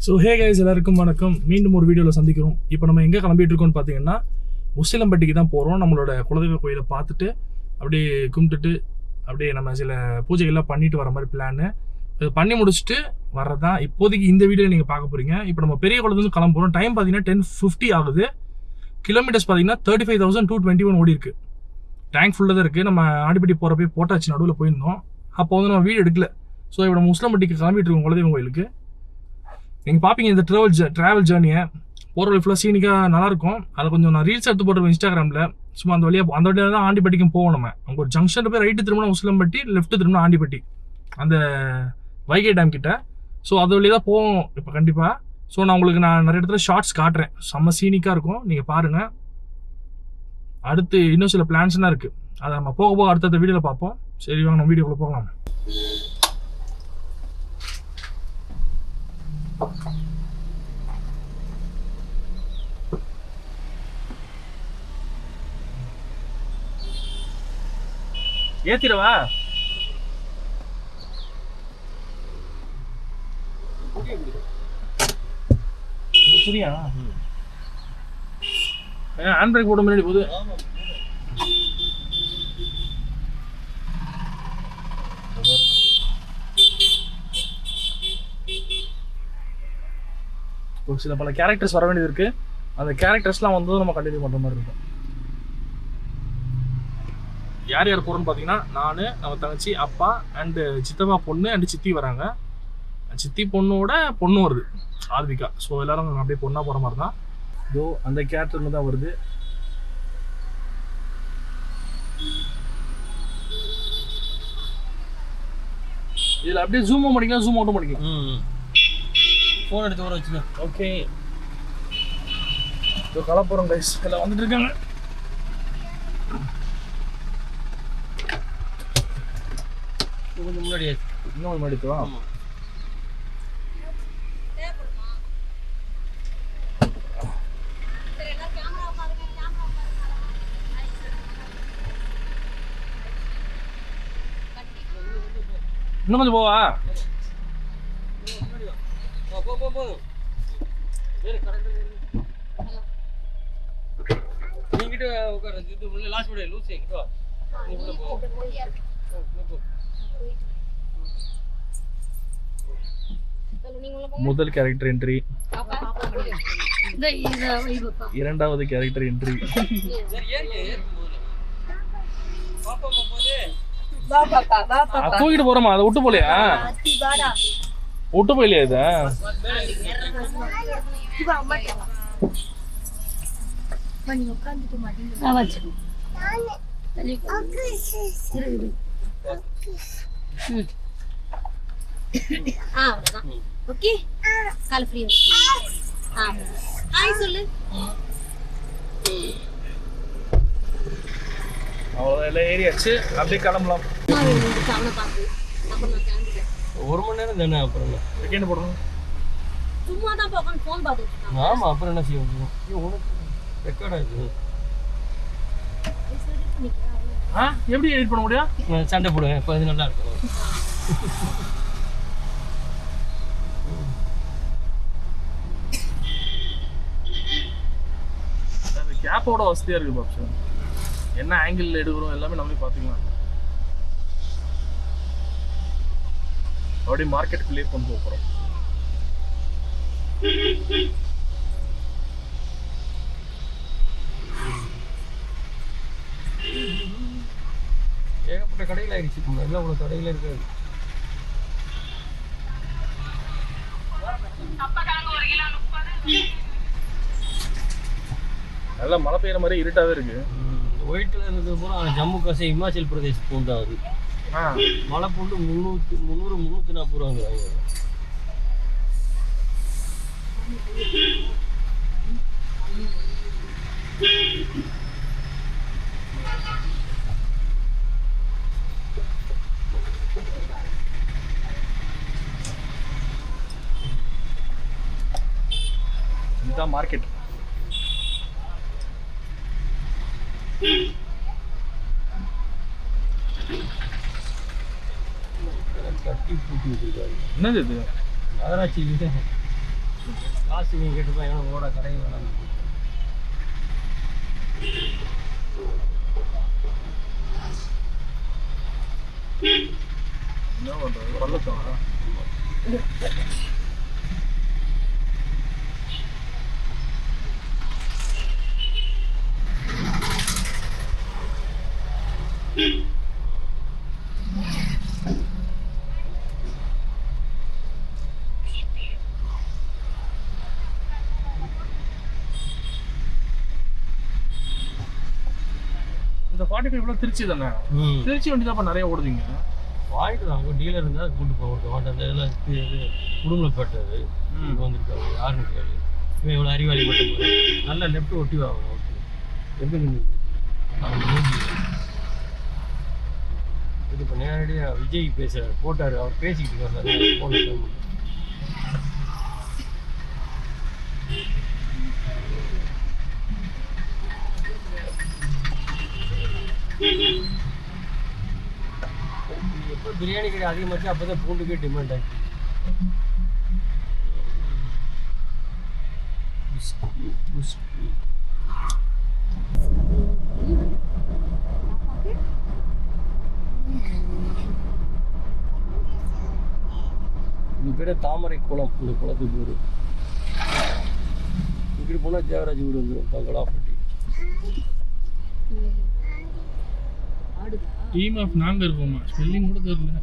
So hey guys, எல்லாருக்கும் வணக்கம். மீண்டும் ஒரு வீடியோவில் சந்திக்கிறோம். இப்போ நம்ம எங்கே கிளம்பிட்டு இருக்கோம்னு பார்த்தீங்கன்னா உசிலம்பட்டிக்கு தான் போகிறோம். நம்மளோட குலதெய்வ கோயிலை பார்த்துட்டு அப்படியே கும்பிட்டுட்டு அப்படியே நம்ம சில பூஜைகள்லாம் பண்ணிட்டு வர மாதிரி பிளான்னு. இது பண்ணி முடிச்சுட்டு வர்றதான் இப்போதைக்கு இந்த வீடியோ நீங்கள் பார்க்க போகிறீங்க. இப்போ நம்ம பெரிய குளத்துலேருந்து கிளம்புறோம். டைம் பார்த்தீங்கன்னா 10:50 ஆகுது. கிலோமீட்டர்ஸ் பார்த்தீங்கன்னா 35,221 ஓடி இருக்குது. டேங்க் ஃபுல்லாக தான் இருக்குது. நம்ம ஆண்டிப்பட்டி போகிறப்பே போட்டாச்சு, நடுவில் போயிருந்தோம். அப்போ வந்து நம்ம வீடு எடுக்கல. ஸோ இப்போ நம்ம உசிலம்பட்டிக்கு கிளம்பிட்டு இருக்கோம் குலதெய்வம் கோயிலுக்கு. நீங்கள் பார்ப்பீங்க இந்த ட்ராவல் ஜேர்னியை. போகிற வழி ஃபுல்லாக சீனிக்காக நல்லாயிருக்கும். அதை கொஞ்சம் நான் ரீல்ஸ் எடுத்து போட்டுருவேன் இன்ஸ்டாகிராமில். சும்மா அந்த வழியாக தான் ஆண்டிப்பட்டிக்கும் போவோம். நம்ம அங்கே ஒரு ஜங்ஷனில் போய் ரைட்டு திரும்பினா உசிலம்பட்டி, லெஃப்ட்டு திரும்பினா ஆண்டிப்பட்டி, அந்த வைகை டேம் கிட்ட. ஸோ அது வழியாக தான் போவோம் இப்போ கண்டிப்பாக. ஸோ நான் உங்களுக்கு நிறைய இடத்துல ஷார்ட்ஸ் காட்டுறேன். செம்ம சீனிக்காக இருக்கும், நீங்கள் பாருங்கள். அடுத்து இன்னும் சில பிளான்ஸ்லாம் இருக்குது. அதை நம்ம போக போக அடுத்த வீடியோவில் பார்ப்போம். சரி வாங்க நம்ம வீடியோக்குள்ளே போகலாம். ஏத்திரவா புரியா? ஹேண்ட் பிரேக் போட முன்னாடி போகுது. ஒரு சில பல கேரக்டர்ஸ் வர வேண்டியது இருக்கு. அந்த கேரக்டர்ஸ்லாம் வந்து நம்ம கண்டினியூ பண்ற மாதிரி இருக்கும். யார் யார் போகிறோன்னு பார்த்தீங்கன்னா நான், நம்ம தங்கச்சி, அப்பா அண்டு சித்தப்பா பொண்ணு அண்டு சித்தி வராங்க. சித்தி பொண்ணோட பொண்ணு வருது, ஆத்விகா. ஸோ எல்லாரும் அப்படியே பொண்ணா போகிற மாதிரி தான். இதோ அந்த கேரக்டர் தான் வருது. இதில் அப்படியே ஜூம் பண்ணிக்கலாம், ஜூம் அவுட்டும் பண்ணிக்கலாம். ஃபோன் எடுத்து வர வச்சுக்கேன். ஓகே, இதோ கலப்புறோம் கைஸ், எல்லாம் வந்துட்டு இருக்காங்க. கொஞ்சம் முன்னாடி இன்னும் முன்னாடி வா. இன்னும் கொஞ்சம் போவா. நீங்கிட்ட உட்கார இது உள்ள லாஸ்ட் வீடியோ லூஸ் எங்க வா. நீ உள்ள போ. முதல் கேரக்டர் என்ட்ரி, இரண்டாவது கேரக்டர் என்ட்ரி. தூக்கிட்டு போறோமா? அதை விட்டு போலையா? விட்டு போயிலையா? இத ஓகே, கால் ஃப்ரீ. ஹாய் சொல்லு. அவ்வளோதான், எல்லாம் ஏறியாச்சு. அப்படியே கிளம்பலாம். ஒரு மணி நேரம் தானே, அப்புறம் செகண்ட் போடணும். சும்மா தான் போகணும், ஃபோன் பார்த்துட்டு. ஆமா, அப்புறம் என்ன செய்ய முடியும்? உனக்கு ரெக்கார்ட் ஆகுது. எப்படி எடிட் பண்ண முடியும்? சண்டை போடுவேன், இப்போ இது நல்லா இருக்கும். கேப்போட வசதியாக இருக்குது பாப்ஸ். என்ன ஆங்கிள் எடுக்கிறோம் எல்லாமே நம்மளே பார்த்துக்கலாம். அப்படியே மார்க்கெட்டுக்குள்ளேயே கொண்டு போகிறோம். ஏகப்பட்ட கடையில் ஆயிடுச்சு. எல்லாம் உள்ள கடையில் இருக்காது. நல்லா மழை பெய்யுற மாதிரி இருட்டாவே இருக்கு. ஒயிட்டில் இருந்தது பூரா ஜம்மு காஷ்மீர், இமாச்சல் பிரதேஷ் பூண்டாகுது. மழை பூண்டு 340 ரூபாங்கிறாங்க. இதுதான் மார்க்கெட். கட்டி பூட்டி வச்சிருக்காரு. என்னது இது? நகராட்சி காசு நீங்கள் கேட்டுப்பா ஏன்னா ஓட கடையை வேணாம். என்ன பண்ணுறது பள்ளத்தா இந்த 45 திருச்சி தானே? திருச்சி வண்டி தான் நிறைய ஓடுதுங்க. வாங்கிட்டு தான் அவங்க டீலர் இருந்தால் கூட்டு போகட்டும். அந்த இதெல்லாம் இது குடும்பப்பட்டது இங்கே வந்திருக்காங்க யாருன்னு கேள்வி. இவன் இவ்வளோ அறிவாளி மட்டும் போகிறேன். நல்லா லெஃப்ட் ஒட்டி வாங்க. ஓகே எங்கே நின்று இது இப்போ நேரடியாக விஜய் பேசுகிறார் போட்டார். அவர் பேசிக்கிட்டு இருக்காரு போன டைம். எப்போ பிரியாணி கடை அதிகமாச்சு அப்போ தான் பூண்டுக்கே டிமாண்ட் ஆச்சு. இது பேர் தாமரை குளம். இந்த குளத்துக்கு பேர் இப்படி போனால் தியாகராஜ் வீடு வந்துடும். பங்களாப்பட்டி டீம் ஆஃப் நாங்க இருக்கோமா? ஸ்பெல்லிங் கூட தெரியல.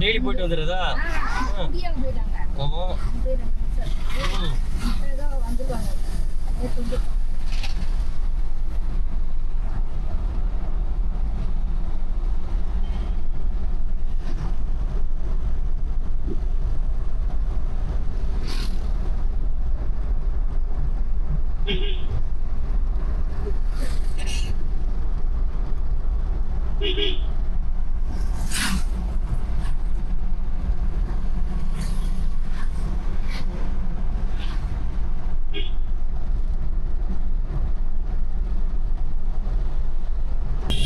டெய்லி போயிட்டு வந்துடுறதா? ஆமாம்.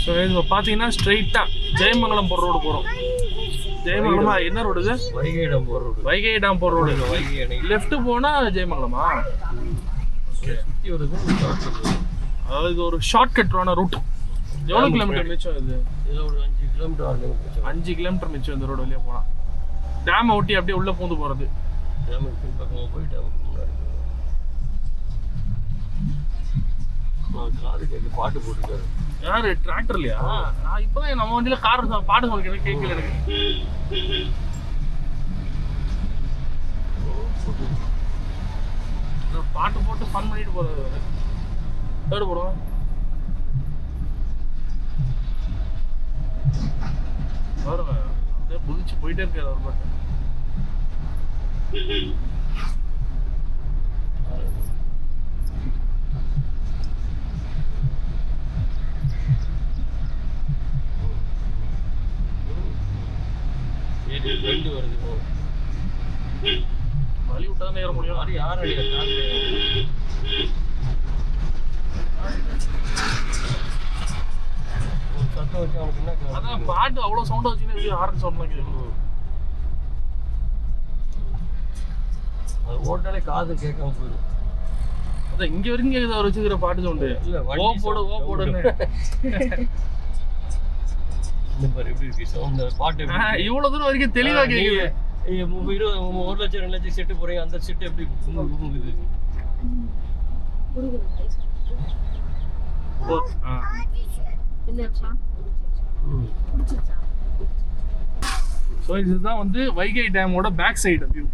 ஸோ இப்போ பார்த்தீங்கன்னா ஸ்ட்ரைட்டாக ஜெயமங்கலம் போகிற ரோடு போகிறோம். ஜெயமங்கலமா என்ன ரோடு இது? வைகை டாம் போகிற ரோடு. வைகை டாம் போகிற ரோடு. வைகை அணை லெஃப்ட் போனால் ஜெயமங்கலமா? சுற்றி வருது. அதாவது இது ஒரு ஷார்ட்கட்டான ரூட். எவ்வளோ கிலோமீட்டர் மிச்சம் இது? இதில் ஒரு 5 கிலோமீட்டர் 6 கிலோமீட்டர் 5 கிலோமீட்டர் மிச்சம் இந்த ரோடு வழியாக போனால். டேமை ஒட்டி அப்படியே உள்ளே பூந்து போகிறது. டேமுக்கு பின்பக்கமாக போய் டேமுக்கு முன்னாடி காது கேட்க பாட்டு போட்டுருக்காரு. யாரு டிராக்டர்லையா? நான் இப்போதான் நம்ம வண்டியில் கார் பாட்டு சொல்லிக்கிறேன், கேட்கல எனக்கு. பாட்டு போட்டு ஃபன் பண்ணிட்டு போறது. தேர்டு போடுவோம். பாருங்க அப்படியே புதிச்சு போயிட்டே இருக்காரு அவர் பாட்டு. ரெண்டு வருது. வழி விட்டாதான் ஏற முடியும். மாதிரி யாரும் சத்தம் வச்சு அவனுக்கு என்ன? அதான் பாட்டு அவ்வளோ சவுண்டாக வச்சுன்னா ஹார்ன் சவுண்ட்லாம் கேட்கும். அது ஓட்டாலே காது கேட்காம போயிடும். அதான் இங்கே வரைக்கும் கேட்குது அவர் வச்சுக்கிற பாட்டு சவுண்டு. இல்லை ஓ போடு ஓ போடுன்னு. இந்த மாதிரி எப்படி இருக்கு சவுண்ட் பாட்டு? இவ்வளோ தூரம் வரைக்கும் தெளிவாக கேட்குது. 1 லட்சம் 2 லட்சம் செட்டு போறீங்க, அந்த செட்டு எப்படி குமுகுது? ஸோ இதுதான் வந்து வைகை டேமோட பேக் சைடு வியூ.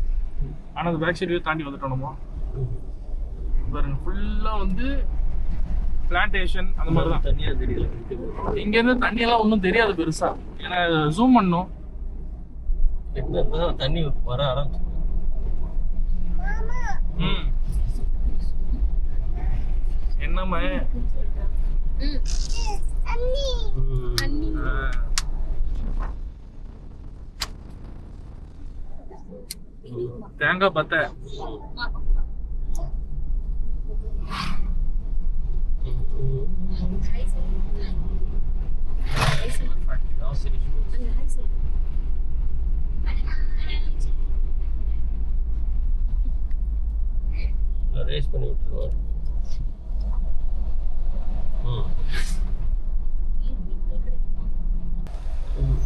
ஆனால் அந்த பேக் சைடு வியூ தாண்டி வந்துட்டோம்மா. பாருங்க ஃபுல்லாக வந்து பிளான்டேஷன் அந்த மாதிரி தான். தண்ணியாக தெரியல. இங்கேருந்து தண்ணியெல்லாம் ஒன்றும் தெரியாது பெருசா. ஏன்னா ஜூம் பண்ணும். இப்பதான் தண்ணி வர ஆரம்பிச்சு. என்னம்மா தேங்காய் பத்த ரேஸ் பண்ணி விட்டுருவாரு.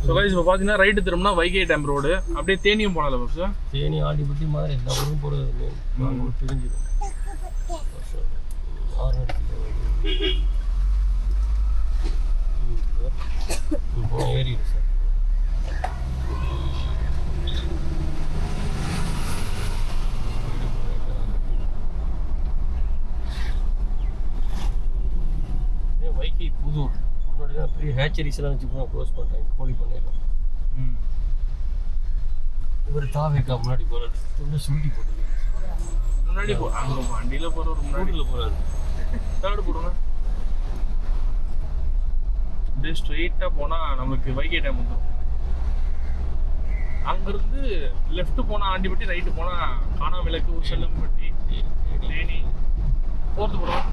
ஸோ கைஸ் இப்போ பார்த்தீங்கன்னா ரைட்டு திரும்பினா வைகை டேம் ரோடு அப்படியே தேனியும் போனல பப்ஸ். தேனி ஆண்டிப்பட்டி மாதிரி எல்லா ஊரும் போகிறது தெரிஞ்சிடும். ஏறிடு சார். வைகை புதூர் முன்னாடி தான் பெரிய ஹேச்சரிஸ்லாம் வச்சு க்ளோஸ் பண்ணிட்டாங்க, கோழி பண்ணிடலாம். இவர் தாவேக்கா முன்னாடி போகிறாரு, கொஞ்சம் சுருட்டி போட்டு முன்னாடி அங்கே வண்டியில் போகிறவர் முன்னாடியில் போகிறாரு. தேர்டு போடுங்க. அப்படியே ஸ்ட்ரெயிட்டாக போனால் நம்மளுக்கு வைகை டேம் வந்துடும். அங்கேருந்து லெஃப்ட் போனால் ஆண்டிப்பட்டி, ரைட்டு போனால் காணாவிளக்கு, உசலம்பட்டி, தேனி. ஃபோர்த்து போடுவோம்.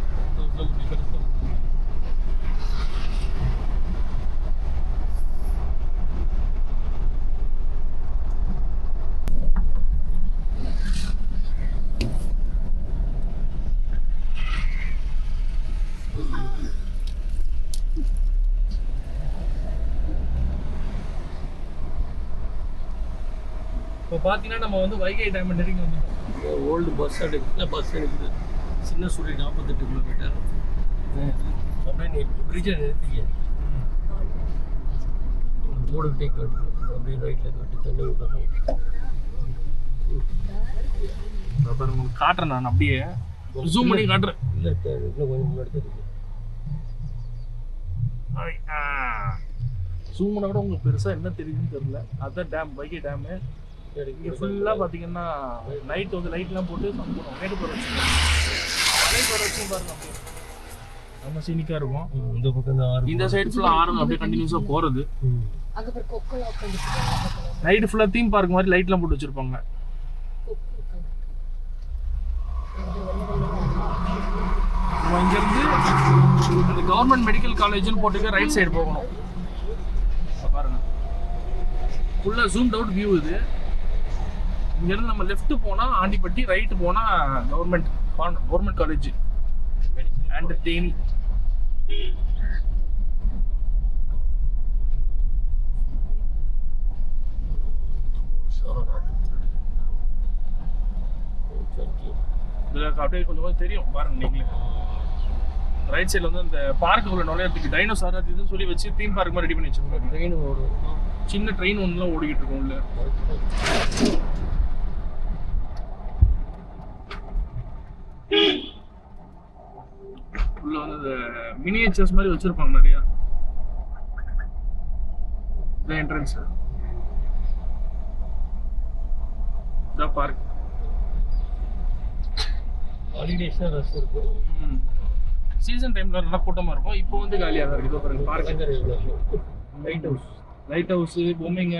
இப்போ பார்த்தீங்கன்னா நம்ம வந்து வைகை டேம் நெருங்கி வந்துட்டோம். ஓல்டு பஸ் ஸ்டாண்ட் இல்லை, பஸ் இருக்குது சின்ன சுழி 48 கிலோமீட்டர். அப்படியே நீ பிரிட்ஜை நிறுத்திக்க, மூடுகிட்டே கட்டு, அப்படியே ரைட்டில் கட்டி தண்ணி விட்டுறோம். உங்களுக்கு காட்டுறேன், நான் அப்படியே ஜூம் பண்ணி காட்டுறேன். இல்லை இன்னும் கொஞ்சம் முன்னாடி இருக்கு. ஜூம் பண்ண கூட உங்களுக்கு பெருசாக என்ன தெரியுதுன்னு தெரியல. அதுதான் டேம், வைகை டேமு. இங்கே ஃபுல்லாக பார்த்தீங்கன்னா நைட் வந்து லைட்லாம் போட்டு சம்பளம் மேடு போகிற வச்சு பாருங்க. அப்படியே நம்ம சீனிக்காக இருக்கும். இந்த பக்கம் தான் இந்த சைடு ஃபுல்லாக ஆறுங்க அப்படியே கண்டினியூஸாக போகிறது. நைட்டு ஃபுல்லாக தீம் பார்க் மாதிரி லைட்லாம் போட்டு வச்சுருப்பாங்க. நம்ம இங்கேருந்து அந்த கவர்மெண்ட் மெடிக்கல் காலேஜ்னு போட்டுக்க ரைட் சைடு போகணும். பாருங்க ஃபுல்லாக ஜூம்ட் அவுட் வியூ இது. இங்கேருந்து நம்ம லெஃப்ட் போனால் ஆண்டிப்பட்டி, ரைட்டு போனால் கவர்மெண்ட் காலேஜ் அண்ட் தேனி. இதில் அப்படியே கொஞ்சம் தெரியும் பாருங்க நீங்களே. ரைட் சைடில் வந்து அந்த பார்க்குள்ள நுழையறதுக்கு டைனோசார் அது இதுன்னு சொல்லி வச்சு தீம் பார்க் மாதிரி ரெடி பண்ணி வச்சிருக்கோம். ட்ரெயின் ஓடும், சின்ன ட்ரெயின் ஒன்றுலாம் ஓடிக்கிட்டு இருக்கும் உள்ள. உள்ள வந்து இந்த மினியேச்சர்ஸ் மாதிரி வச்சிருப்பாங்க நிறையா. இந்த என்ட்ரன்ஸ் இந்த பார்க். ஹாலிடேஸ்னா ரஷ் இருக்கும். சீசன் டைம்ல நல்லா கூட்டமா இருக்கும். இப்போ வந்து காலியாக தான் இருக்குது. பாருங்க பார்க், லைட் ஹவுஸ், பொம்மைங்க,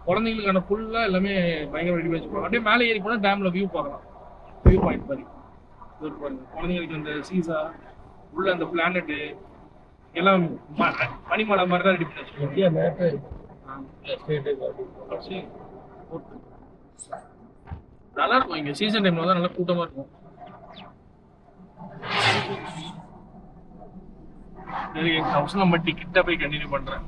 குழந்தைங்களுக்கான ஃபுல்லாக எல்லாமே பயங்கர ரெடி வச்சுருப்பாங்க. அப்படியே மேலே ஏறி போனால் டேமில் வியூ பார்க்கலாம். வியூ பாயிண்ட் மாதிரி பாருங்க. குழந்தைங்களுக்கு அந்த சீசா உள்ள அந்த பிளானட்டு எல்லாம் பனிமலை மாதிரி தான் ரெடி பண்ணி வச்சுருக்கோம். நல்லா இருக்கும். இங்கே சீசன் டைம்ல தான் நல்லா கூட்டமாக இருக்கும். சரி, உசிலம்பட்டி கிட்ட போய் கண்டினியூ பண்ணுறேன்.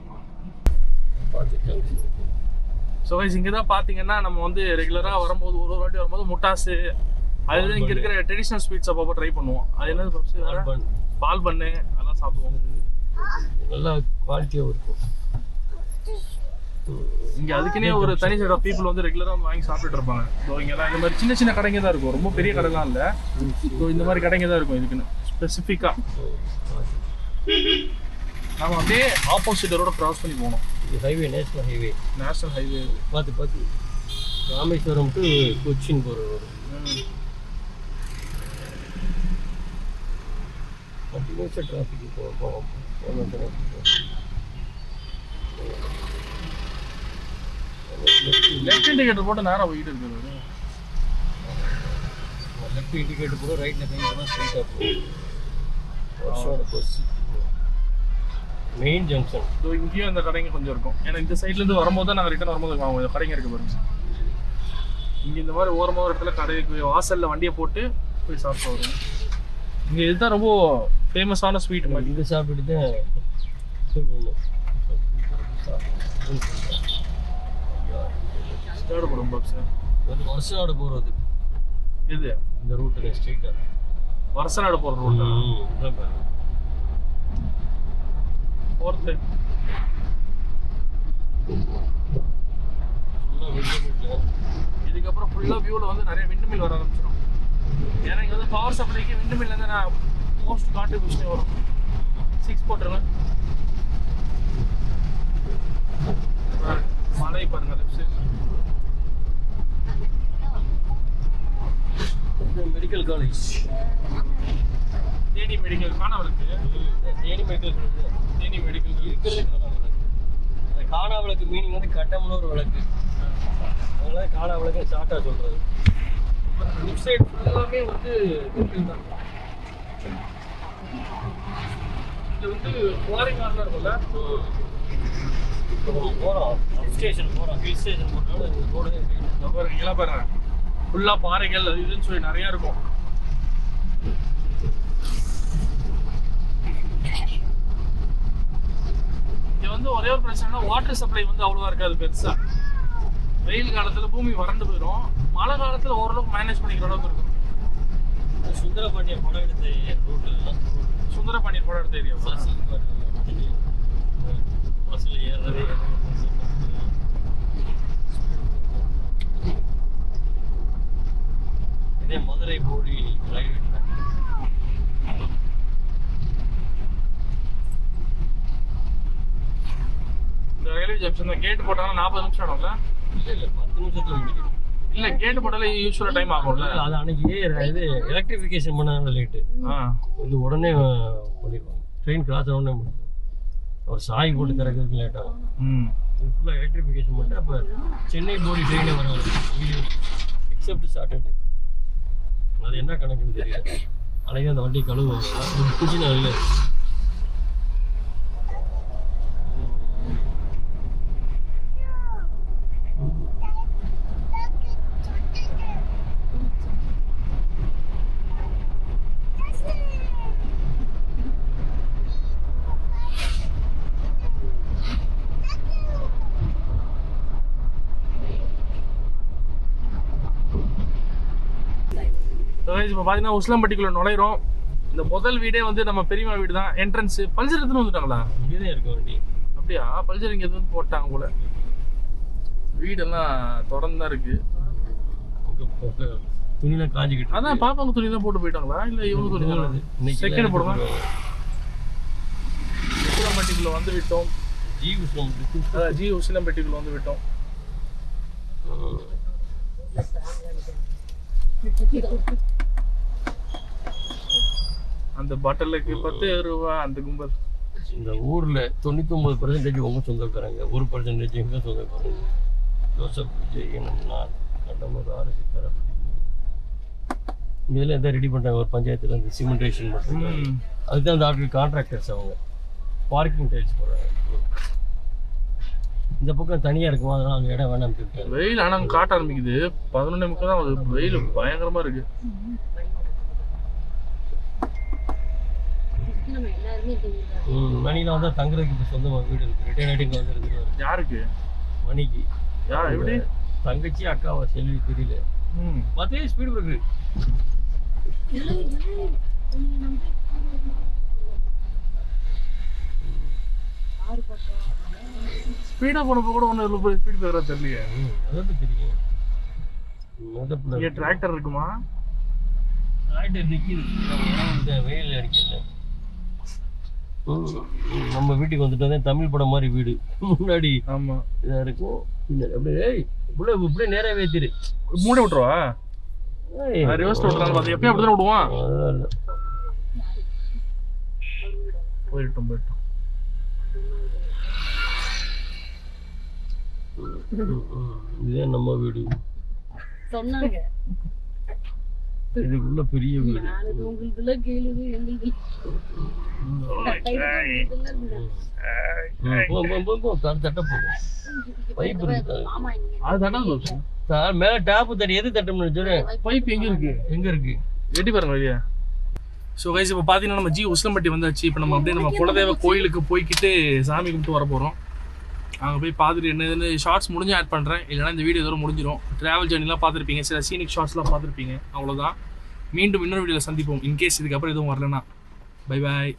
ஸோ கைஸ் இங்கே தான் பார்த்தீங்கன்னா நம்ம வந்து ரெகுலராக வரும்போது ஒரு வாட்டி வரும்போது முட்டாசு, அதுதான் இங்கே இருக்கிற ட்ரெடிஷ்னல் ஸ்வீட்ஸ் அப்பப்போ ட்ரை பண்ணுவோம். அது என்னது பப்ஸ்? பால் பண்ணு, அதெல்லாம் சாப்பிடுவோம். நல்லா குவாலிட்டியாக இருக்கும். இங்கே அதுக்குன்னே ஒரு தனி சைட் ஆஃப் பீப்புள் வந்து ரெகுலராக வந்து வாங்கி சாப்பிட்டுட்டு இருப்பாங்க. ஸோ இங்கெல்லாம் இந்த மாதிரி சின்ன சின்ன கடைங்க தான் இருக்கும், ரொம்ப பெரிய கடைலாம் இல்லை. ஸோ இந்த மாதிரி கடைங்க தான் இருக்கும் இதுக்குன்னு ஸ்பெசிஃபிக்காக. நம்ம அப்படியே ஆப்போசிட் ரோட கிராஸ் பண்ணி போகணும். இது ஹைவே, நேஷனல் ஹைவே பார்த்து ராமேஸ்வரம் டு கொச்சின் போகிற ரோடு. கண்டினியூஸாக டிராஃபிக் போவோம். லெஃப்ட் இண்டிகேட்டர் போட்டு நேராக போயிட்டு இருக்குது. லெஃப்ட் இண்டிகேட்டர் போகிறோம், ரைட்டில் கை போனால் ஸ்ட்ரைட்டாக போகும். வருஷோட பஸ் மெயின் ஜங்ஷன். ஸோ இங்கேயும் அந்த கடைங்க கொஞ்சம் இருக்கும். ஏன்னா இந்த சைட்லேருந்து வரும்போது தான் நாங்கள் ரிட்டர்ன் வரும்போது அவங்க கடைங்க இருக்கு பாருங்க. இங்கே இந்த மாதிரி ஓரமாக ஒரு இடத்துல கடைக்கு வாசலில் வண்டியை போட்டு போய் சாப்பிட்டு வருவோம். இங்கே இதுதான் ரொம்ப ஃபேமஸான ஸ்வீட் மாதிரி. இங்கே சாப்பிட்டுட்டு தான் ஸ்டார்ட் போடும் பாப் சார். வந்து வருஷநாடு போகிறது இது இந்த ரூட்டு ஸ்ட்ரெயிட்டாக வருஷநாடு போகிற ரூட் போகிறது. இதுக்கப்புறம் ஃபுல்லாக வியூவில் வந்து நிறைய விண்டு மில் வர ஆரம்பிச்சிடும். ஏன்னா இங்கே வந்து பவர் சப்ளைக்கு விண்டு மில்லேருந்து நான் மோஸ்ட் கான்ட்ரிபியூஷனே வரும். 6 போட்டுருவேன். மலை பாருங்க left side. Medical college Theni medical காணாவலுக்கு. Theni medical college. Theni medical இருக்கிறது காணாவளுக்கு மீனிங் வந்து கட்டம்னு ஒரு விளக்கு. அதனால காணாவளுக்கு ஷார்ட்டாக சொல்கிறது. லெஃப்ட் சைடு ஃபுல்லாமே வந்து கோவில் தான். இது வந்து குவாரி கார்னர் இருக்கும்ல. போகிறோம் ஸ்டேஷன் போகிறோம், ஹில் ஸ்டேஷன் போகிறோம். இந்த ரோடு பாருங்க பாருங்க ஃபுல்லாக பாறைகள் அது இதுன்னு சொல்லி நிறையா இருக்கும். இங்கே வந்து ஒரே ஒரு பிரச்சனைனா வாட்டர் சப்ளை வந்து அவ்வளோவா இருக்காது பெருசாக. வெயில் காலத்தில் பூமி வறண்டு போயிடும். மழை காலத்தில் ஓரளவுக்கு மேனேஜ் பண்ணிக்கிற அளவுக்கு இருக்கும். சுந்தரபாண்டியன் படம் எடுத்த ரூட்டு. சுந்தரபாண்டியன் படம் எடுத்த ஏரியா பஸ்ஸில் ஏறுறது. இதே மதுரை போடி ரயில்வே ட்ராக். இந்த ரயில்வே ஜங்ஷன் தான் கேட் போட்டாங்கன்னா 40 நிமிஷம் ஆகும்ல. இல்லை 10 நிமிஷத்துல முடியும். இல்லை கேட் போட்டாலே யூஸ்வலாக டைம் ஆகும்ல. அது அன்னைக்கு இது எலக்ட்ரிஃபிகேஷன் பண்ணாங்க லேட்டு. இது உடனே பண்ணிடுவாங்க. ட்ரெயின் கிராஸ் உடனே முடியும். ஒரு சாய் போட்டு திறக்கிறதுக்கு லேட் ஆகும். ஃபுல்லாக எலக்ட்ரிஃபிகேஷன் பண்ணிட்டு அப்போ சென்னை போடி ட்ரெயினே வர எக்ஸப்ட் சாட்டர்டே. அது என்ன கணக்குன்னு தெரியல. அன்றைக்கி அந்த வண்டி கழுவுவாங்க. குச்சினா இல்லை. இப்போ பார்த்தீங்கன்னா உசிலம்பட்டிக்குள்ள நுழையிறோம். இந்த முதல் வீடே வந்து நம்ம பெரியம்மா வீடு தான். என்ட்ரன்ஸ் பல்சர் எடுத்துன்னு வந்துட்டாங்களா? இங்கே தான் இருக்கும் வண்டி. அப்படியா? பல்சர் இங்கே எதுவும் போட்டாங்க போல. வீடெல்லாம் திறந்து தான் இருக்கு. துணிலாம் காஞ்சிக்கிட்டு. அதான் பாப்பாங்க துணி தான் போட்டு போயிட்டாங்களா? இல்லை இவங்க துணி தான் செகண்ட் போடுவாங்க. உசிலம்பட்டிக்குள்ள வந்து விட்டோம். ஜி உசிலம்பட்டிக்குள்ள வந்து விட்டோம். அந்த பாட்டிலுக்கு 10 ரூபா அந்த கும்பல். இந்த ஊரில் 99% உங்க சொந்தக்காரங்க, 1% எங்க சொந்தக்காரங்க. ஜோசப் விஜயன், நான் கடம்பூர் ஆர்எஸ். இதெல்லாம் எதாவது ரெடி பண்ணுறாங்க ஒரு பஞ்சாயத்தில். அந்த சிமெண்டேஷன் மட்டும் அதுதான் அந்த ஆட்கள் கான்ட்ராக்டர்ஸ். அவங்க பார்க்கிங் டைல்ஸ் போடுறாங்க. இந்த பக்கம் தனியாக இருக்குமா, அதனால அங்கே இடம் வேணாம் சொல்லிட்டு. வெயில் ஆனால் அங்கே காட்ட ஆரம்பிக்குது. 11:30 தான் வெயில் பயங்கரமாக இருக்கு. மணிலாம் வந்தால் தங்குறதுக்கு இப்போ சொந்தமாக வீடு இருக்குது. ரிட்டையர் ஆகிட்டு இங்கே வந்துருக்கு. யாருக்கு? மணிக்கு. யார் எப்படி? தங்கச்சி அக்காவா செல்வி தெரியல. பார்த்தே ஸ்பீடு இருக்கு. ஸ்பீடாக போனப்போ கூட ஒன்று ஸ்பீட் பேர் தெரியலையே. அதான் தெரியும். இங்கே டிராக்டர் இருக்குமா? டிராக்டர் நிற்கிது. வெயில் அடிக்கல. நம்ம வீட்டுக்கு வந்துட்டு தமிழ் படம் மாதிரி வீடு. முன்னாடி ஆமா இதாக இருக்கும். அப்படியே இப்படியே நேராக ஏற்றிடு. மூட விட்டுருவா? ரிவர்ஸ் விட்டுறாங்க. அது எப்பயும் அப்படிதான் விடுவான். போயிட்டோம். இதுதான் நம்ம வீடு. சொன்னாங்க இதுக்குள்ள பெரிய வீடு. நானது உங்களுதுல கேளுது எங்களுது போ தட்ட போடு. பைப் இருக்கு. ஆமா நீங்க அது தட்டாது பாப்ஸ். மேல டாப் தட்டி எது தட்டணும்னு சொல்லு. பைப் எங்க இருக்கு? எங்க இருக்கு? எட்டி பாருங்க வெளியே. ஸோ கைஸ் இப்போ பார்த்தீங்கன்னா நம்ம உசிலம்பட்டி வந்தாச்சு. இப்போ நம்ம அப்படியே நம்ம குலதெய்வ கோயிலுக்கு போய்கிட்டு சாமி கும்பிட்டு வர போகிறோம். அங்கே போய் பார்த்துட்டு என்னதுன்னு ஷார்ட்ஸ் முடிஞ்சு ஆட் பண்ணுறேன், இல்லைனா இந்த வீடியோ இதோட முடிஞ்சிடும். ட்ராவல் ஜர்னிலாம் பார்த்துருப்பீங்க, சில சீனிக் ஷார்ட்ஸ்லாம் பார்த்துருப்பீங்க. அவ்வளோதான். மீண்டும் இன்னொரு வீடியோவில் சந்திப்போம். இன்கேஸ் இதுக்கப்புறம் எதுவும் வரலன்னா பை பாய்.